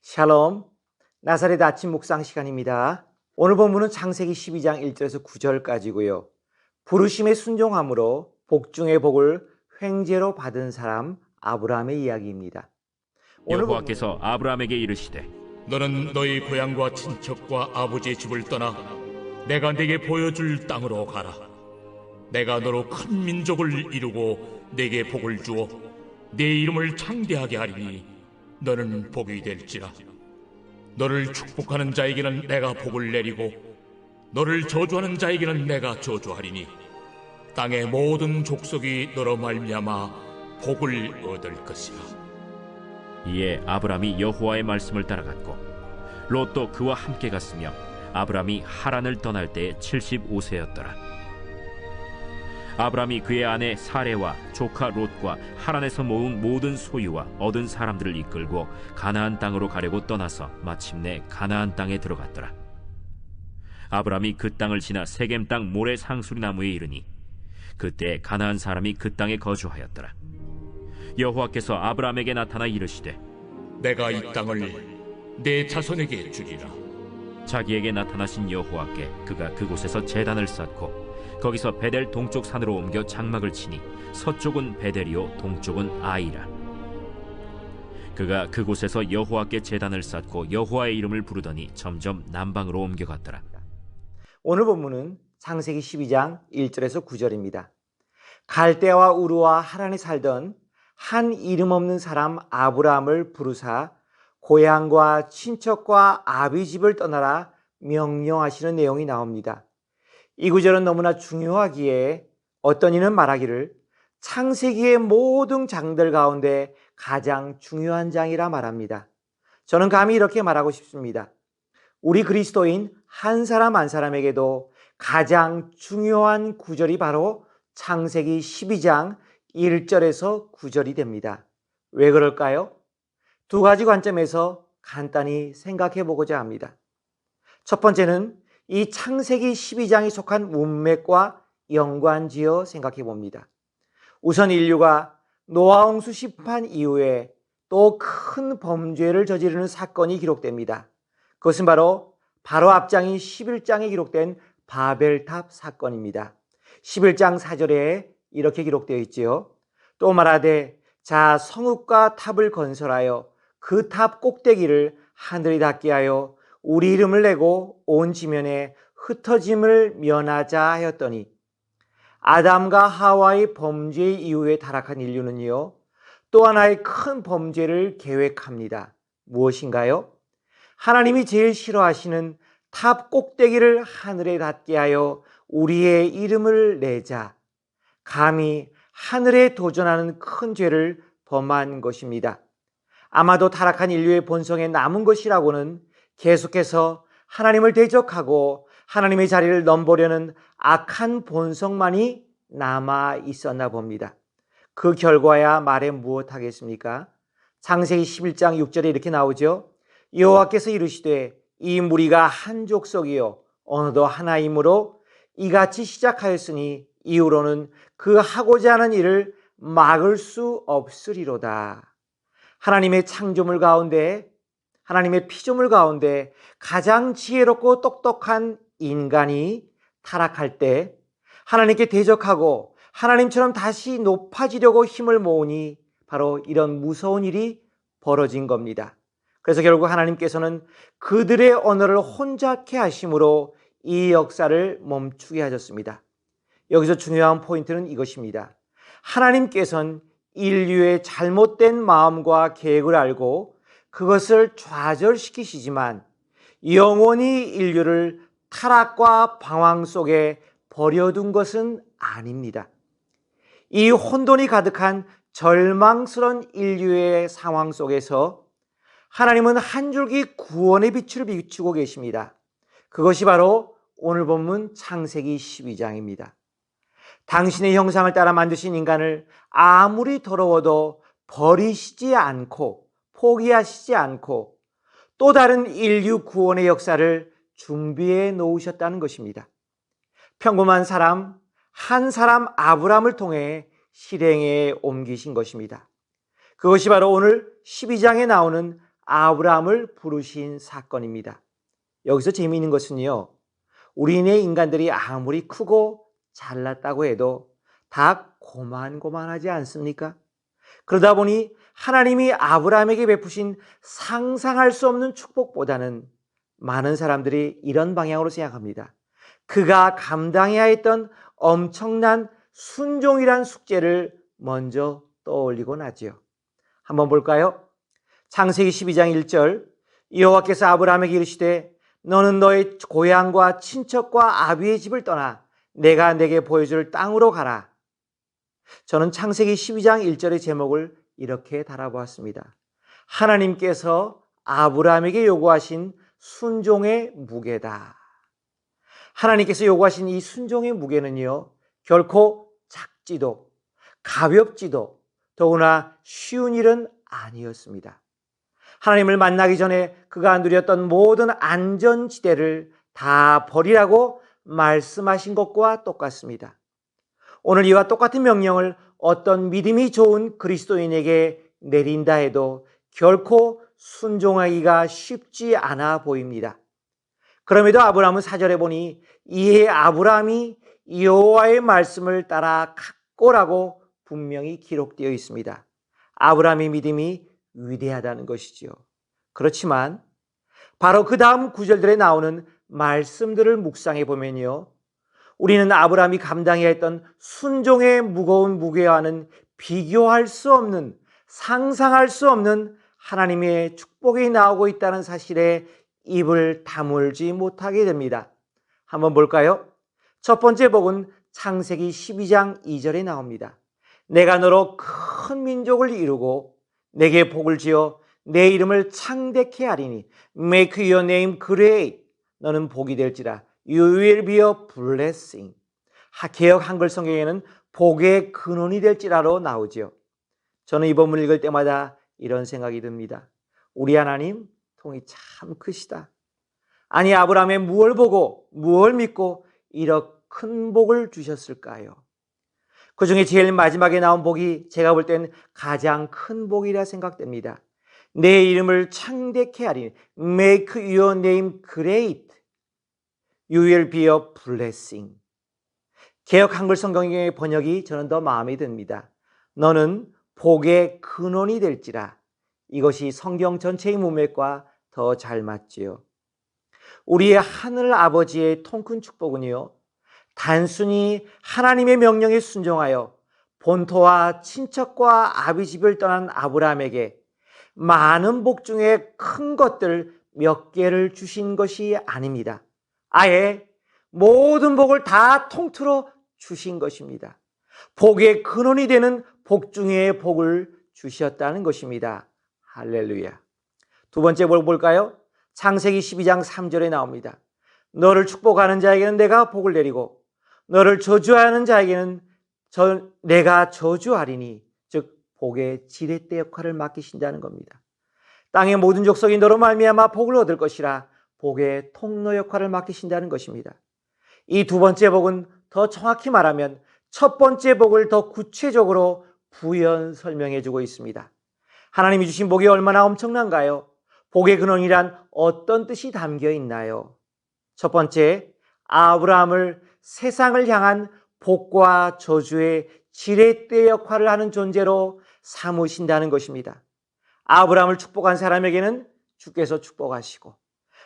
샬롬, 나사렛 아침 묵상 시간입니다. 오늘 본문은 창세기 12장 1절에서 9절까지고요. 부르심에 순종함으로 복 중의 복을 횡재로 받은 사람 아브라함의 이야기입니다. 여호와께서 아브라함에게 이르시되 너는 너희 고향과 친척과 아버지의 집을 떠나 내가 네게 보여줄 땅으로 가라. 내가 너로 큰 민족을 이루고 네게 복을 주어 네 이름을 창대하게 하리니 너는 복이 될지라. 너를 축복하는 자에게는 내가 복을 내리고 너를 저주하는 자에게는 내가 저주하리니 땅의 모든 족속이 너로 말미암아 복을 얻을 것이라. 이에 아브라함이 여호와의 말씀을 따라갔고 롯도 그와 함께 갔으며 아브라함이 하란을 떠날 때에 75세였더라. 아브라함이 그의 아내 사레와 조카 롯과 하란에서 모은 모든 소유와 얻은 사람들을 이끌고 가나안 땅으로 가려고 떠나서 마침내 가나안 땅에 들어갔더라. 아브라함이 그 땅을 지나 세겜 땅 모래 상수리 나무에 이르니 그때 가나안 사람이 그 땅에 거주하였더라. 여호와께서 아브라함에게 나타나 이르시되 내가 이 땅을 내 자손에게 주리라. 자기에게 나타나신 여호와께 그가 그곳에서 제단을 쌓고 거기서 베델 동쪽 산으로 옮겨 장막을 치니 서쪽은 베델이요 동쪽은 아이라. 그가 그곳에서 여호와께 제단을 쌓고 여호와의 이름을 부르더니 점점 남방으로 옮겨갔더라. 오늘 본문은 창세기 12장 1절에서 9절입니다. 갈대아와 우르와 하란에 살던 한 이름 없는 사람 아브라함을 부르사 고향과 친척과 아비 집을 떠나라 명령하시는 내용이 나옵니다. 이 구절은 너무나 중요하기에 어떤 이는 말하기를 창세기의 모든 장들 가운데 가장 중요한 장이라 말합니다. 저는 감히 이렇게 말하고 싶습니다. 우리 그리스도인 한 사람 한 사람에게도 가장 중요한 구절이 바로 창세기 12장 1절에서 9절이 됩니다. 왜 그럴까요? 두 가지 관점에서 간단히 생각해 보고자 합니다. 첫 번째는 이 창세기 12장이 속한 문맥과 연관지어 생각해 봅니다. 우선 인류가 노아 홍수 심판 이후에 또 큰 범죄를 저지르는 사건이 기록됩니다. 그것은 바로 앞장인 11장에 기록된 바벨탑 사건입니다. 11장 4절에 이렇게 기록되어 있지요. 또 말하되 자 성읍과 탑을 건설하여 그 탑 꼭대기를 하늘에 닿게 하여 우리 이름을 내고 온 지면에 흩어짐을 면하자 하였더니 아담과 하와의 범죄 이후에 타락한 인류는요 또 하나의 큰 범죄를 계획합니다. 무엇인가요? 하나님이 제일 싫어하시는 탑 꼭대기를 하늘에 닿게 하여 우리의 이름을 내자. 감히 하늘에 도전하는 큰 죄를 범한 것입니다. 아마도 타락한 인류의 본성에 남은 것이라고는 계속해서 하나님을 대적하고 하나님의 자리를 넘보려는 악한 본성만이 남아 있었나 봅니다. 그 결과야 말해 무엇하겠습니까? 창세기 11장 6절에 이렇게 나오죠. 여호와께서 이르시되 이 무리가 한 족속이요 어느덧 하나이므로 이같이 시작하였으니 이후로는 그 하고자 하는 일을 막을 수 없으리로다. 하나님의 창조물 가운데 하나님의 피조물 가운데 가장 지혜롭고 똑똑한 인간이 타락할 때 하나님께 대적하고 하나님처럼 다시 높아지려고 힘을 모으니 바로 이런 무서운 일이 벌어진 겁니다. 그래서 결국 하나님께서는 그들의 언어를 혼잡케 하심으로 이 역사를 멈추게 하셨습니다. 여기서 중요한 포인트는 이것입니다. 하나님께서는 인류의 잘못된 마음과 계획을 알고 그것을 좌절시키시지만 영원히 인류를 타락과 방황 속에 버려둔 것은 아닙니다. 이 혼돈이 가득한 절망스러운 인류의 상황 속에서 하나님은 한 줄기 구원의 빛을 비추고 계십니다. 그것이 바로 오늘 본문 창세기 12장입니다. 당신의 형상을 따라 만드신 인간을 아무리 더러워도 버리시지 않고 포기하시지 않고 또 다른 인류 구원의 역사를 준비해 놓으셨다는 것입니다. 평범한 사람, 한 사람 아브라함을 통해 실행에 옮기신 것입니다. 그것이 바로 오늘 12장에 나오는 아브라함을 부르신 사건입니다. 여기서 재미있는 것은요, 우리네 인간들이 아무리 크고 잘났다고 해도 다 고만고만하지 않습니까? 그러다 보니 하나님이 아브라함에게 베푸신 상상할 수 없는 축복보다는 많은 사람들이 이런 방향으로 생각합니다. 그가 감당해야 했던 엄청난 순종이란 숙제를 먼저 떠올리곤 하지요. 한번 볼까요? 창세기 12장 1절, 여호와께서 아브라함에게 이르시되 너는 너의 고향과 친척과 아비의 집을 떠나 내가 내게 보여줄 땅으로 가라. 저는 창세기 12장 1절의 제목을 이렇게 달아보았습니다. 하나님께서 아브라함에게 요구하신 순종의 무게다. 하나님께서 요구하신 이 순종의 무게는요, 결코 작지도 가볍지도 더구나 쉬운 일은 아니었습니다. 하나님을 만나기 전에 그가 누렸던 모든 안전지대를 다 버리라고 말씀하신 것과 똑같습니다. 오늘 이와 똑같은 명령을 어떤 믿음이 좋은 그리스도인에게 내린다 해도 결코 순종하기가 쉽지 않아 보입니다. 그럼에도 아브라함은 4절에 보니 이에 아브라함이 여호와의 말씀을 따라 갔고라고 분명히 기록되어 있습니다. 아브라함의 믿음이 위대하다는 것이지요. 그렇지만 바로 그 다음 구절들에 나오는 말씀들을 묵상해 보면요, 우리는 아브라함이 감당해야 했던 순종의 무거운 무게와는 비교할 수 없는, 상상할 수 없는 하나님의 축복이 나오고 있다는 사실에 입을 다물지 못하게 됩니다. 한번 볼까요? 첫 번째 복은 창세기 12장 2절에 나옵니다. 내가 너로 큰 민족을 이루고 내게 복을 지어 내 이름을 창대케 하리니 Make your name great. 너는 복이 될지라. You will be a blessing. 개역 한글 성경에는 복의 근원이 될지라로 나오죠. 저는 이 본문을 읽을 때마다 이런 생각이 듭니다. 우리 하나님 통이 참 크시다. 아니 아브라함의 무엇을 보고 무엇을 믿고 이렇게 큰 복을 주셨을까요? 그 중에 제일 마지막에 나온 복이 제가 볼 땐 가장 큰 복이라 생각됩니다. 내 이름을 창대케 하리니 Make your name great. You will be a blessing. 개역 한글 성경의 번역이 저는 더 마음에 듭니다. 너는 복의 근원이 될지라. 이것이 성경 전체의 문맥과 더 잘 맞지요. 우리의 하늘 아버지의 통큰 축복은요, 단순히 하나님의 명령에 순종하여 본토와 친척과 아비 집을 떠난 아브라함에게 많은 복 중에 큰 것들 몇 개를 주신 것이 아닙니다. 아예 모든 복을 다 통틀어 주신 것입니다. 복의 근원이 되는 복 중에 복을 주셨다는 것입니다. 할렐루야. 두 번째 뭘 볼까요? 창세기 12장 3절에 나옵니다. 너를 축복하는 자에게는 내가 복을 내리고 너를 저주하는 자에게는 내가 저주하리니, 즉 복의 지렛대 역할을 맡기신다는 겁니다. 땅의 모든 족속이 너로 말미암아 복을 얻을 것이라 복의 통로 역할을 맡기신다는 것입니다. 이 두 번째 복은 더 정확히 말하면 첫 번째 복을 더 구체적으로 부연 설명해 주고 있습니다. 하나님이 주신 복이 얼마나 엄청난가요? 복의 근원이란 어떤 뜻이 담겨 있나요? 첫 번째, 아브라함을 세상을 향한 복과 저주의 지렛대 역할을 하는 존재로 삼으신다는 것입니다. 아브라함을 축복한 사람에게는 주께서 축복하시고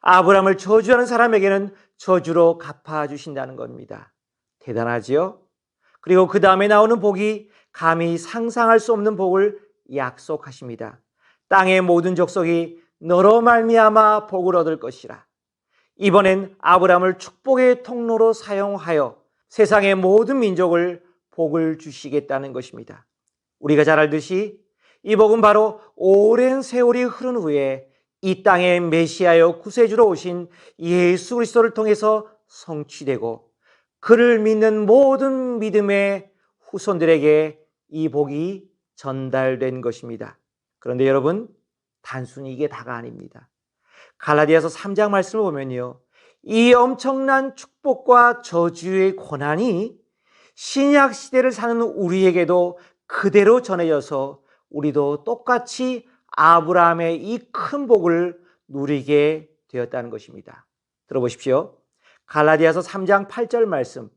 아브라함을 저주하는 사람에게는 저주로 갚아주신다는 겁니다. 대단하지요? 그리고 그 다음에 나오는 복이 감히 상상할 수 없는 복을 약속하십니다. 땅의 모든 족속이 너로 말미암아 복을 얻을 것이라. 이번엔 아브라함을 축복의 통로로 사용하여 세상의 모든 민족을 복을 주시겠다는 것입니다. 우리가 잘 알듯이 이 복은 바로 오랜 세월이 흐른 후에 이 땅에 메시아여 구세주로 오신 예수 그리스도를 통해서 성취되고 그를 믿는 모든 믿음의 후손들에게 이 복이 전달된 것입니다. 그런데 여러분, 단순히 이게 다가 아닙니다. 갈라디아서 3장 말씀을 보면요, 이 엄청난 축복과 저주의 권한이 신약 시대를 사는 우리에게도 그대로 전해져서 우리도 똑같이 아브라함의 이 큰 복을 누리게 되었다는 것입니다. 들어보십시오. 갈라디아서 3장 8절 말씀.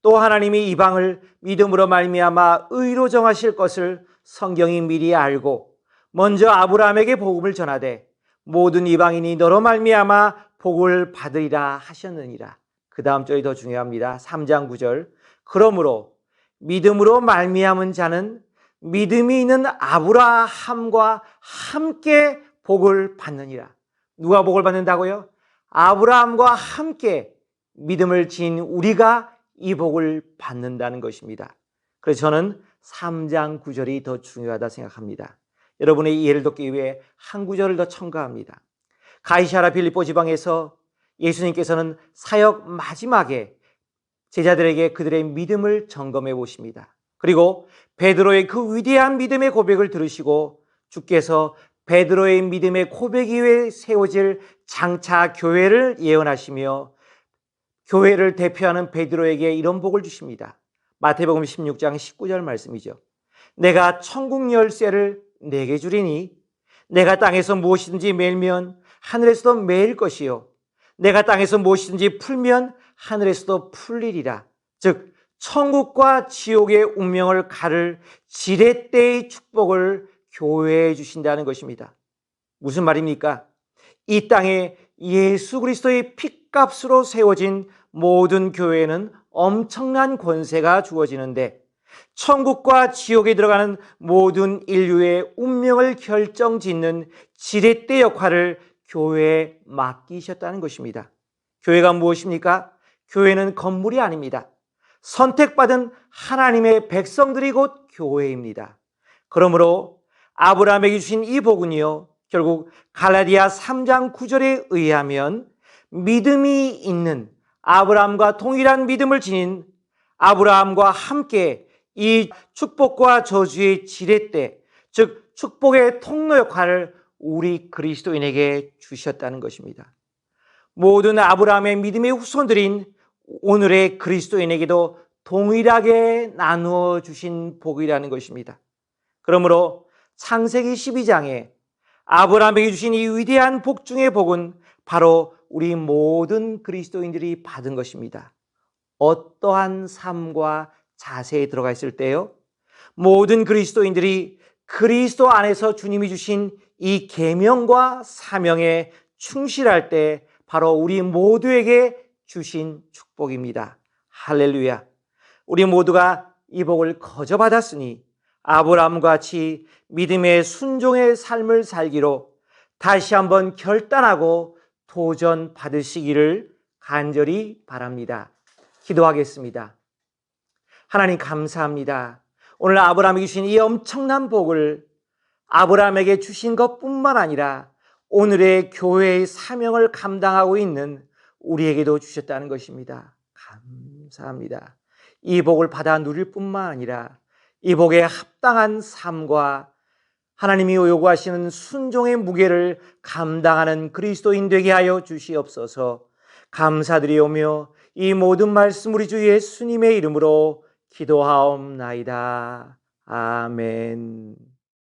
또 하나님이 이방을 믿음으로 말미암아 의로 정하실 것을 성경이 미리 알고 먼저 아브라함에게 복음을 전하되 모든 이방인이 너로 말미암아 복을 받으리라 하셨느니라. 그 다음 절이 더 중요합니다. 3장 9절. 그러므로 믿음으로 말미암은 자는 믿음이 있는 아브라함과 함께 복을 받느니라. 누가 복을 받는다고요? 아브라함과 함께 믿음을 지닌 우리가 이 복을 받는다는 것입니다. 그래서 저는 3장 9절이 더 중요하다 생각합니다. 여러분의 이해를 돕기 위해 한 구절을 더 첨가합니다. 가이사랴 빌립보 지방에서 예수님께서는 사역 마지막에 제자들에게 그들의 믿음을 점검해 보십니다. 그리고 베드로의 그 위대한 믿음의 고백을 들으시고 주께서 베드로의 믿음의 고백 위에 세워질 장차 교회를 예언하시며 교회를 대표하는 베드로에게 이런 복을 주십니다. 마태복음 16장 19절 말씀이죠. 내가 천국 열쇠를 내게 주리니 내가 땅에서 무엇이든지 멜면 하늘에서도 멜 것이요 내가 땅에서 무엇이든지 풀면 하늘에서도 풀리리라. 즉 천국과 지옥의 운명을 가를 지렛대의 축복을 교회에 주신다는 것입니다. 무슨 말입니까? 이 땅에 예수 그리스도의 핏값으로 세워진 모든 교회에는 엄청난 권세가 주어지는데 천국과 지옥에 들어가는 모든 인류의 운명을 결정짓는 지렛대 역할을 교회에 맡기셨다는 것입니다. 교회가 무엇입니까? 교회는 건물이 아닙니다. 선택받은 하나님의 백성들이 곧 교회입니다. 그러므로 아브라함에게 주신 이 복은요, 결국 갈라디아 3장 9절에 의하면 믿음이 있는 아브라함과 동일한 믿음을 지닌 아브라함과 함께 이 축복과 저주의 지렛대, 즉 축복의 통로 역할을 우리 그리스도인에게 주셨다는 것입니다. 모든 아브라함의 믿음의 후손들인 오늘의 그리스도인에게도 동일하게 나누어 주신 복이라는 것입니다. 그러므로 창세기 12장에 아브라함에게 주신 이 위대한 복 중의 복은 바로 우리 모든 그리스도인들이 받은 것입니다. 어떠한 삶과 자세에 들어가 있을 때요, 모든 그리스도인들이 그리스도 안에서 주님이 주신 이 계명과 사명에 충실할 때 바로 우리 모두에게 주신 축복입니다. 할렐루야. 우리 모두가 이 복을 거저 받았으니 아브라함과 같이 믿음의 순종의 삶을 살기로 다시 한번 결단하고 도전 받으시기를 간절히 바랍니다. 기도하겠습니다. 하나님 감사합니다. 오늘 아브라함에게 주신 이 엄청난 복을 아브라함에게 주신 것뿐만 아니라 오늘의 교회의 사명을 감당하고 있는 우리에게도 주셨다는 것입니다. 감사합니다. 이 복을 받아 누릴 뿐만 아니라 이 복에 합당한 삶과 하나님이 요구하시는 순종의 무게를 감당하는 그리스도인 되게 하여 주시옵소서. 감사드리오며 이 모든 말씀 우리 주 예수님의 이름으로 기도하옵나이다. 아멘.